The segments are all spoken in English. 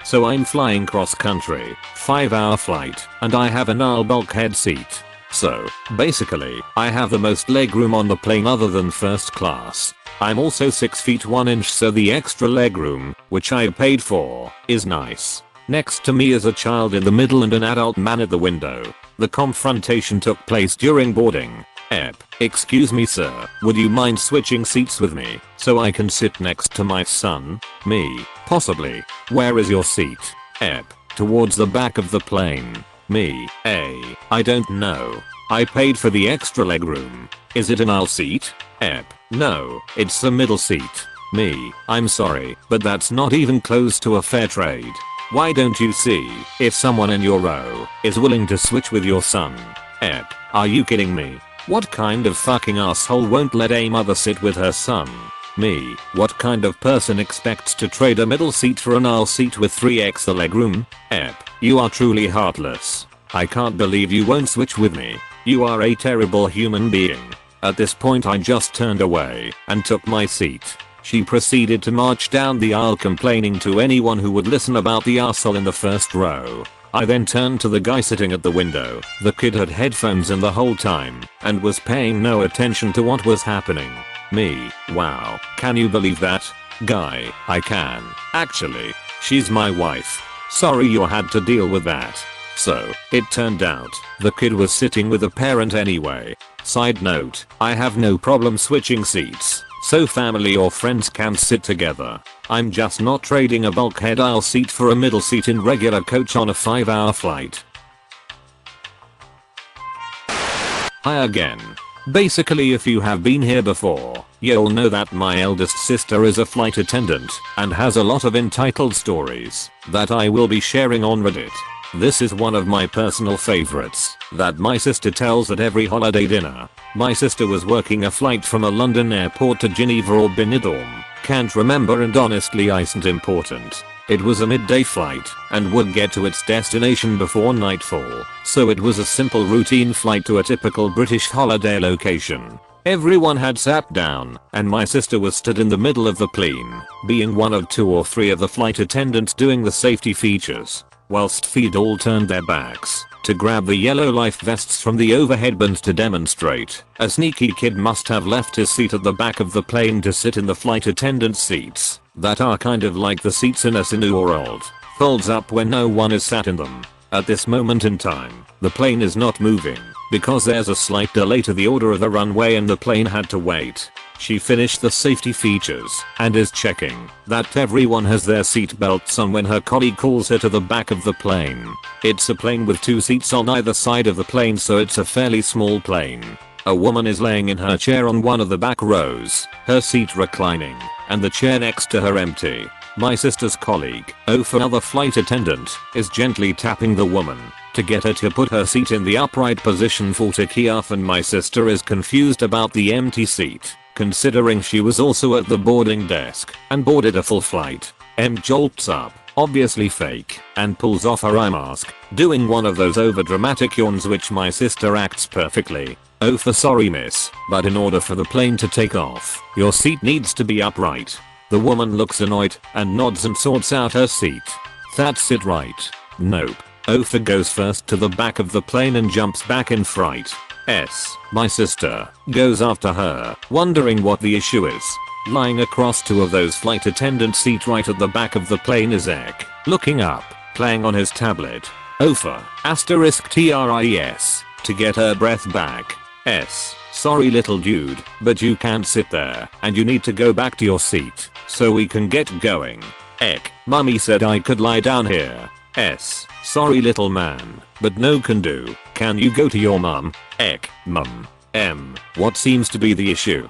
So I'm flying cross country, 5-hour flight, and I have an aisle bulkhead seat. So, basically, I have the most legroom on the plane other than first class. I'm also 6 feet 1 inch, so the extra legroom, which I paid for, is nice. Next to me is a child in the middle and an adult man at the window. The confrontation took place during boarding. Excuse me sir, would you mind switching seats with me so I can sit next to my son? Me, possibly. Where is your seat? Towards the back of the plane. Me, I don't know. I paid for the extra legroom. Is it an aisle seat? No, it's the middle seat. Me, I'm sorry, but that's not even close to a fair trade. Why don't you see if someone in your row is willing to switch with your son? Are you kidding me? What kind of fucking asshole won't let a mother sit with her son? Me, what kind of person expects to trade a middle seat for an aisle seat with 3x the legroom? You are truly heartless. I can't believe you won't switch with me. You are a terrible human being. At this point I just turned away and took my seat. She proceeded to march down the aisle complaining to anyone who would listen about the arsehole in the first row. I then turned to the guy sitting at the window. The kid had headphones in the whole time and was paying no attention to what was happening. Me, wow, can you believe that? Guy, I can. Actually, she's my wife. Sorry you had to deal with that. So, it turned out, the kid was sitting with a parent anyway. Side note, I have no problem switching seats, so family or friends can sit together. I'm just not trading a bulkhead aisle seat for a middle seat in regular coach on a 5-hour flight. Hi again. Basically, if you have been here before, you'll know that my eldest sister is a flight attendant and has a lot of entitled stories that I will be sharing on Reddit. This is one of my personal favorites that my sister tells at every holiday dinner. My sister was working a flight from a London airport to Geneva or Benidorm. Can't remember, and honestly isn't important. It was a midday flight and would get to its destination before nightfall, so it was a simple routine flight to a typical British holiday location. Everyone had sat down, and my sister was stood in the middle of the plane, being one of 2 or 3 of the flight attendants doing the safety features, whilst feet all turned their backs to grab the yellow life vests from the overhead bins to demonstrate. A sneaky kid must have left his seat at the back of the plane to sit in the flight attendant's seats that are kind of like the seats in a Cineworld, folds up when no one is sat in them. At this moment in time, the plane is not moving because there's a slight delay to the order of the runway and the plane had to wait. She finished the safety features and is checking that everyone has their seat belts on when her colleague calls her to the back of the plane. It's a plane with 2 seats on either side of the plane, so it's a fairly small plane. A woman is laying in her chair on one of the back rows, her seat reclining, and the chair next to her empty. My sister's colleague, another flight attendant, is gently tapping the woman to get her to put her seat in the upright position for takeoff, and my sister is confused about the empty seat, considering she was also at the boarding desk and boarded a full flight. Jolts up, obviously fake, and pulls off her eye mask, doing one of those over-dramatic yawns which my sister acts perfectly. Sorry miss, but in order for the plane to take off, your seat needs to be upright. The woman looks annoyed and nods and sorts out her seat. That's it, right? Nope. Goes first to the back of the plane and jumps back in fright. My sister goes after her, wondering what the issue is. Lying across 2 of those flight attendant seats right at the back of the plane is Ek, looking up, playing on his tablet. *TRIES, to get her breath back. Sorry little dude, but you can't sit there and you need to go back to your seat so we can get going. Mummy said I could lie down here. Sorry little man, but no can do. Can you go to your mum? Mum. What seems to be the issue?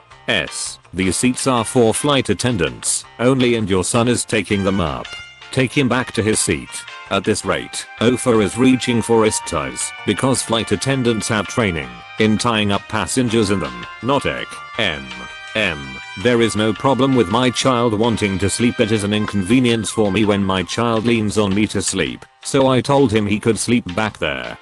These seats are for flight attendants only and your son is taking them up. Take him back to his seat. At this rate, is reaching for his ties because flight attendants have training in tying up passengers in them, not Ek. There is no problem with my child wanting to sleep. It is an inconvenience for me when my child leans on me to sleep, so I told him he could sleep back there.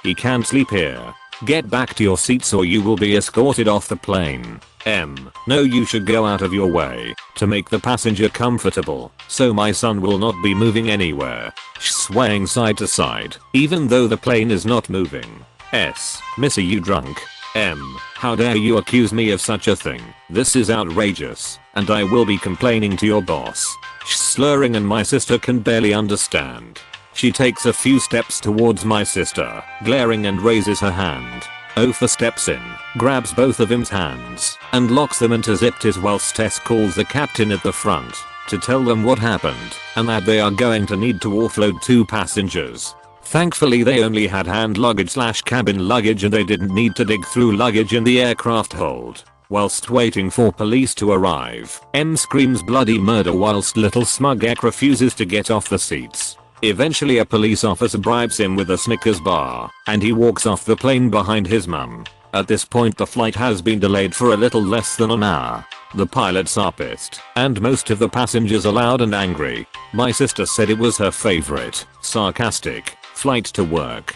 He can't sleep here. Get back to your seats or you will be escorted off the plane. M. No, you should go out of your way to make the passenger comfortable so my son will not be moving anywhere. Swaying side to side even though the plane is not moving. S. Miss, are you drunk? M. How dare you accuse me of such a thing? This is outrageous and I will be complaining to your boss. Slurring and my sister can barely understand. She takes a few steps towards my sister, glaring and raises her hand. Ofa steps in, grabs both of him's hands, and locks them into zip-ties whilst Tess calls the captain at the front to tell them what happened and that they are going to need to offload 2 passengers. Thankfully they only had hand luggage / cabin luggage and they didn't need to dig through luggage in the aircraft hold. Whilst waiting for police to arrive, M screams bloody murder whilst little smug Ek refuses to get off the seats. Eventually a police officer bribes him with a Snickers bar, and he walks off the plane behind his mum. At this point the flight has been delayed for a little less than an hour. The pilots are pissed, and most of the passengers are loud and angry. My sister said it was her favorite, sarcastic, flight to work.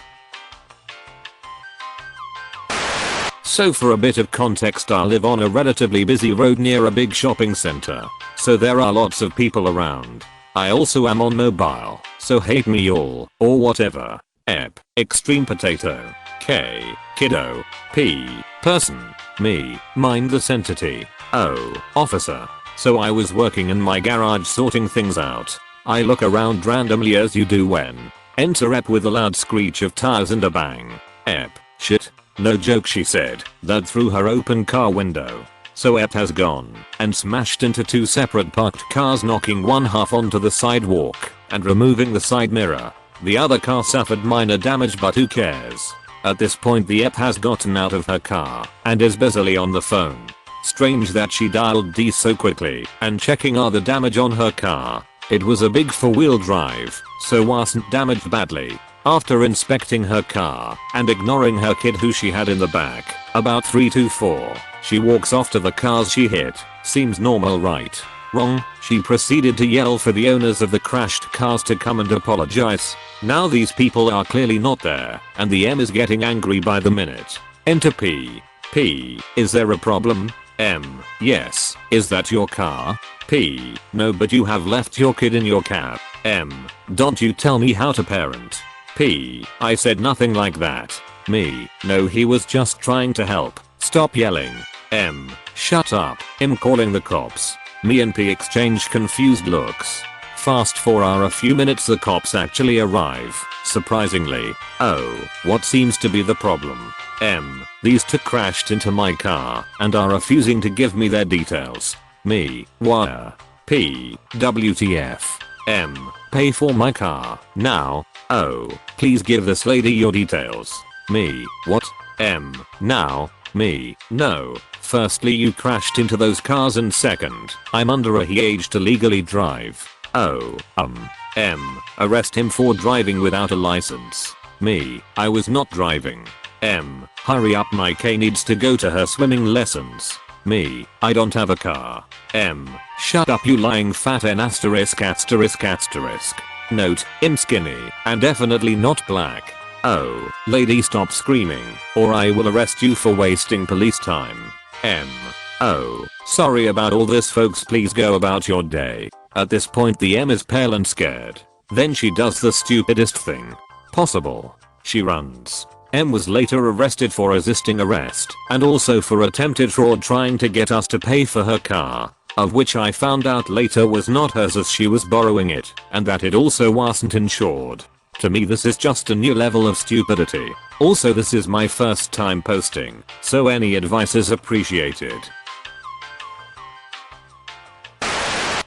So for a bit of context, I live on a relatively busy road near a big shopping center, so there are lots of people around. I also am on mobile, so hate me all, or whatever. Ep, extreme potato. K, kiddo. P, person. Me, mind the entity. O, officer. So I was working in my garage sorting things out. I look around randomly as you do when. Enter Ep with a loud screech of tires and a bang. Ep, shit. No joke, she said, that through her open car window. So Ep has gone and smashed into 2 separate parked cars, knocking one half onto the sidewalk and removing the side mirror. The other car suffered minor damage, but who cares? At this point the Ep has gotten out of her car and is busily on the phone. Strange that she dialed D so quickly and checking all the damage on her car. It was a big 4-wheel drive, so wasn't damaged badly. After inspecting her car and ignoring her kid who she had in the back, about 3 to 4, she walks off to the cars she hit. Seems normal, right? Wrong. She proceeded to yell for the owners of the crashed cars to come and apologize. Now these people are clearly not there, and the M is getting angry by the minute. Enter P. P, is there a problem? M, yes. Is that your car? P, no, but you have left your kid in your cab. M, don't you tell me how to parent. P, I said nothing like that. Me, no, he was just trying to help. Stop yelling. M, shut up. I'm calling the cops. Me and P exchange confused looks. Fast forward a few minutes, the cops actually arrive, surprisingly. Oh, what seems to be the problem? M, these 2 crashed into my car and are refusing to give me their details. Me, wire. P, WTF. M, pay for my car now. Oh, please give this lady your details. Me, what? M, now. Me, no. Firstly, you crashed into those cars, and second, I'm under a age to legally drive. Oh, M, arrest him for driving without a license. Me, I was not driving. M, hurry up, my K needs to go to her swimming lessons. Me, I don't have a car. M, shut up, you lying fat N asterisk asterisk asterisk. Note, I'm skinny and definitely not black. Oh, lady, stop screaming or I will arrest you for wasting police time. M, oh, sorry about all this, folks, please go about your day. At this point the M is pale and scared. Then she does the stupidest thing possible. She runs. M was later arrested for resisting arrest and also for attempted fraud, trying to get us to pay for her car, of which I found out later was not hers as she was borrowing it, and that it also wasn't insured. To me this is just a new level of stupidity. Also, this is my first time posting, so any advice is appreciated.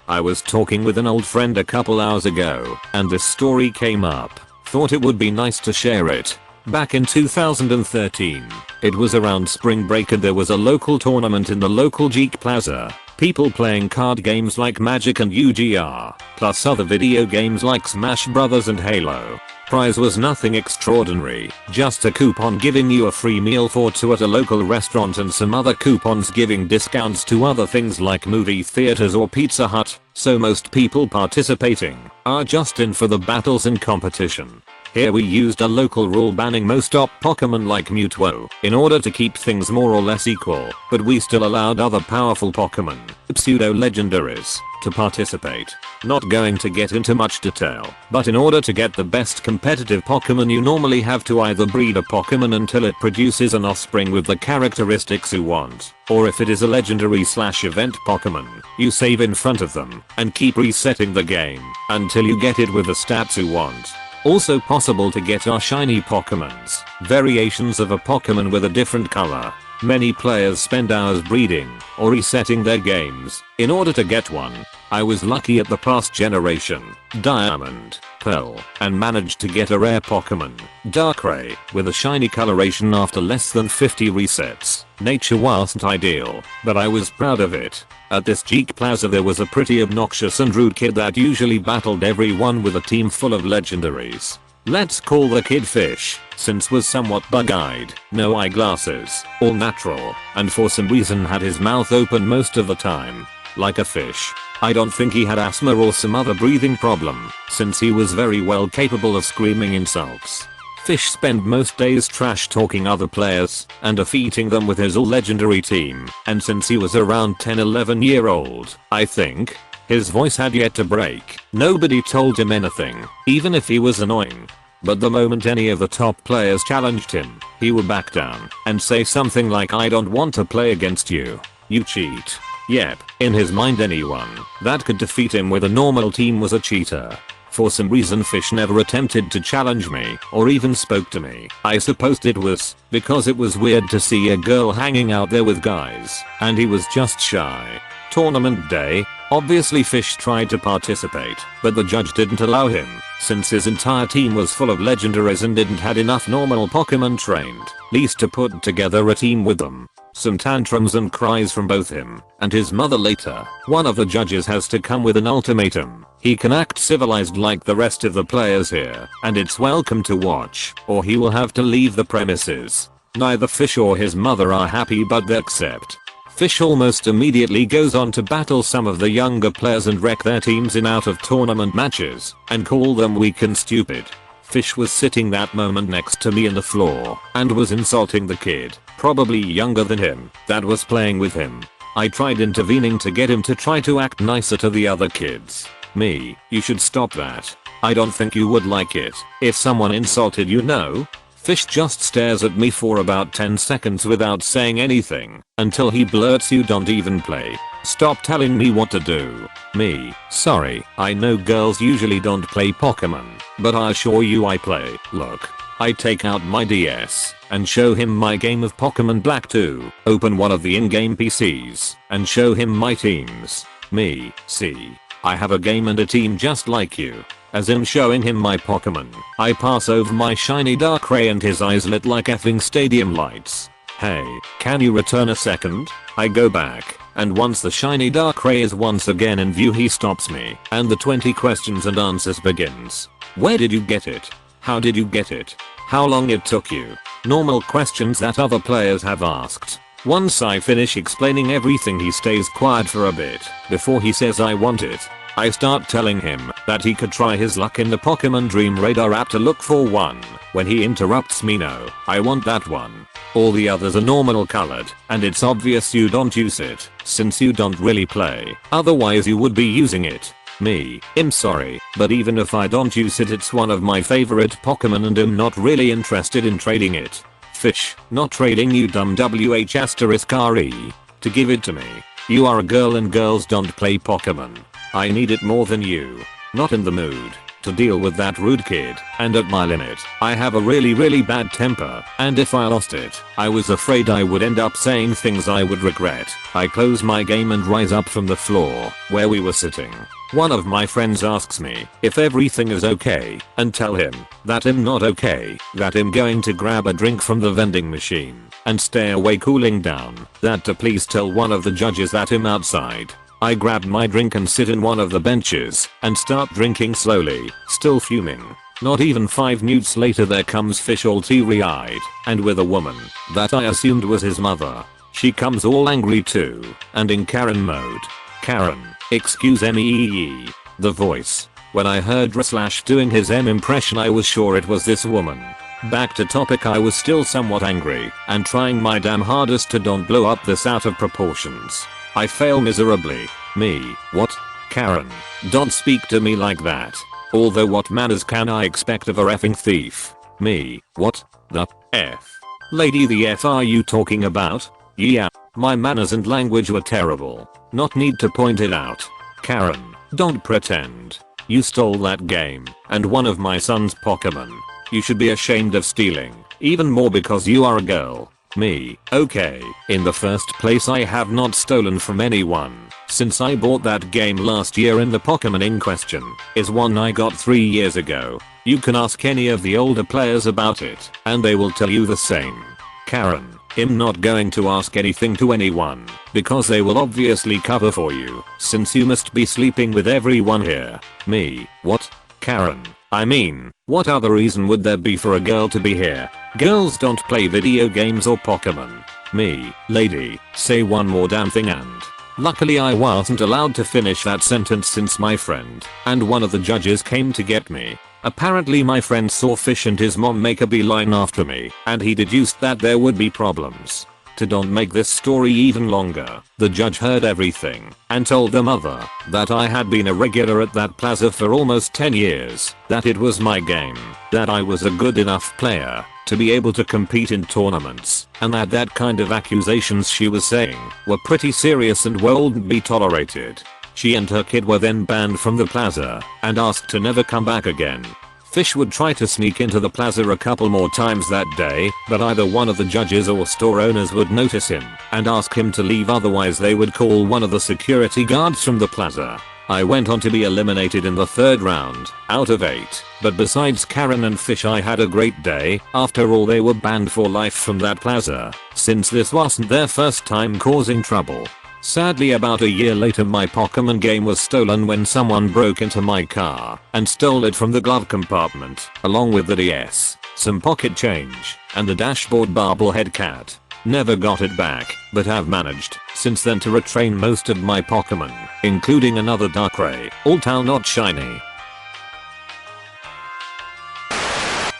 I was talking with an old friend a couple hours ago, and this story came up. Thought it would be nice to share it. Back in 2013, it was around spring break and there was a local tournament in the local Geek Plaza. People playing card games like Magic and UGR, plus other video games like Smash Brothers and Halo. Prize was nothing extraordinary, just a coupon giving you a free meal for 2 at a local restaurant and some other coupons giving discounts to other things like movie theaters or Pizza Hut, so most people participating are just in for the battles and competition. Here we used a local rule banning most top Pokemon like Mewtwo in order to keep things more or less equal, but we still allowed other powerful Pokemon, pseudo-legendaries, to participate. Not going to get into much detail, but in order to get the best competitive Pokemon you normally have to either breed a Pokemon until it produces an offspring with the characteristics you want, or if it is a legendary/event Pokemon, you save in front of them and keep resetting the game until you get it with the stats you want. Also possible to get are shiny Pokemons, variations of a Pokemon with a different color. Many players spend hours breeding or resetting their games in order to get one. I was lucky at the past generation, Diamond, Pearl, and managed to get a rare Pokemon, Darkrai, with a shiny coloration after less than 50 resets. Nature wasn't ideal, but I was proud of it. At this Geek Plaza there was a pretty obnoxious and rude kid that usually battled everyone with a team full of legendaries. Let's call the kid Fish, since was somewhat bug-eyed, no eyeglasses, all natural, and for some reason had his mouth open most of the time. Like a fish. I don't think he had asthma or some other breathing problem, since he was very well capable of screaming insults. Fish spent most days trash talking other players and defeating them with his all legendary team, and since he was around 10-11 year old, I think, his voice had yet to break. Nobody told him anything, even if he was annoying. But the moment any of the top players challenged him, he would back down and say something like, "I don't want to play against you. You cheat." Yep, in his mind anyone that could defeat him with a normal team was a cheater. For some reason Fish never attempted to challenge me or even spoke to me. I supposed it was because it was weird to see a girl hanging out there with guys and he was just shy. Tournament day. Obviously Fish tried to participate, but the judge didn't allow him, since his entire team was full of legendaries and didn't had enough normal Pokemon trained, least to put together a team with them. Some tantrums and cries from both him and his mother later. One of the judges has to come with an ultimatum. He can act civilized like the rest of the players here, and it's welcome to watch, or he will have to leave the premises. Neither Fish or his mother are happy, but they accept. Fish almost immediately goes on to battle some of the younger players and wreck their teams in out of tournament matches and call them weak and stupid. Fish was sitting that moment next to me on the floor and was insulting the kid, probably younger than him, that was playing with him. I tried intervening to get him to try to act nicer to the other kids. Me, you should stop that. I don't think you would like it if someone insulted you, no? Fish just stares at me for about 10 seconds without saying anything until he blurts, "You don't even play. Stop telling me what to do." Me, sorry, I know girls usually don't play Pokemon, but I assure you I play. Look. I take out my DS and show him my game of Pokemon Black 2, open one of the in-game PCs and show him my teams. Me, see. I have a game and a team just like you. As I'm showing him my Pokemon, I pass over my shiny Darkrai and his eyes lit like effing stadium lights. "Hey, can you return a second?" I go back, and once the shiny Darkrai is once again in view he stops me, and the 20 questions and answers begins. "Where did you get it? How did you get it? How long it took you?" Normal questions that other players have asked. Once I finish explaining everything he stays quiet for a bit before he says, "I want it." I start telling him that he could try his luck in the Pokemon Dream Radar app to look for one. When he interrupts me, "No, I want that one. All the others are normal colored, and it's obvious you don't use it, since you don't really play. Otherwise you would be using it." Me, "I'm sorry, but even if I don't use it, it's one of my favorite Pokemon and I'm not really interested in trading it." Fish, "Not trading, you dumb WH*RE. To give it to me. You are a girl and girls don't play Pokemon. I need it more than you. Not in the mood to deal with that rude kid, and at my limit. I have a really bad temper, and if I lost it, I was afraid I would end up saying things I would regret. I close my game and rise up from the floor where we were sitting. One of my friends asks me if everything is okay, and tell him that I'm not okay, that I'm going to grab a drink from the vending machine and stay away cooling down, that to please tell one of the judges that I'm outside. I grab my drink and sit in one of the benches and start drinking slowly, still fuming. Not even 5 minutes later there comes Fish all teary-eyed and with a woman that I assumed was his mother. She comes all angry too and in Karen mode. "Karen, excuse me." The voice. When I heard r/ doing his M impression, I was sure it was this woman. Back to topic, I was still somewhat angry and trying my damn hardest to don't blow up this out of proportions. I fail miserably. Me, what? Karen, don't speak to me like that. Although what manners can I expect of a effing thief? Me, what the F? Lady, the F are you talking about? Yeah, my manners and language were terrible. Not need to point it out. Karen, don't pretend. You stole that game and one of my son's Pokemon. You should be ashamed of stealing, even more because you are a girl. Me, okay, in the first place I have not stolen from anyone, since I bought that game last year and the Pokemon in question is one I got 3 years ago. You can ask any of the older players about it and they will tell you the same. Karen, I'm not going to ask anything to anyone because they will obviously cover for you since you must be sleeping with everyone here. Me, what? Karen, I mean, what other reason would there be for a girl to be here? Girls don't play video games or Pokemon. Me, lady, say one more damn thing and... Luckily I wasn't allowed to finish that sentence since my friend and one of the judges came to get me. Apparently my friend saw Fish and his mom make a beeline after me and he deduced that there would be problems. To don't make this story even longer, the judge heard everything and told the mother that I had been a regular at that plaza for almost 10 years, that it was my game, that I was a good enough player to be able to compete in tournaments, and that kind of accusations she was saying were pretty serious and wouldn't be tolerated. She and her kid were then banned from the plaza and asked to never come back again. Fish would try to sneak into the plaza a couple more times that day, but either one of the judges or store owners would notice him and ask him to leave, otherwise they would call one of the security guards from the plaza. I went on to be eliminated in the 3rd round out of 8, but besides Karen and Fish I had a great day. After all, they were banned for life from that plaza since this wasn't their first time causing trouble. Sadly, about a year later my Pokemon game was stolen when someone broke into my car and stole it from the glove compartment along with the DS, some pocket change, and the dashboard bobblehead cat. Never got it back, but have managed since then to retrain most of my Pokemon, including another Darkrai, all not shiny.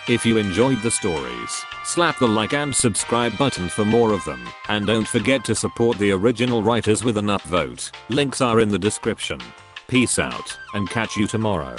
If you enjoyed the stories, slap the like and subscribe button for more of them, and don't forget to support the original writers with an upvote. Links are in the description. Peace out, and catch you tomorrow.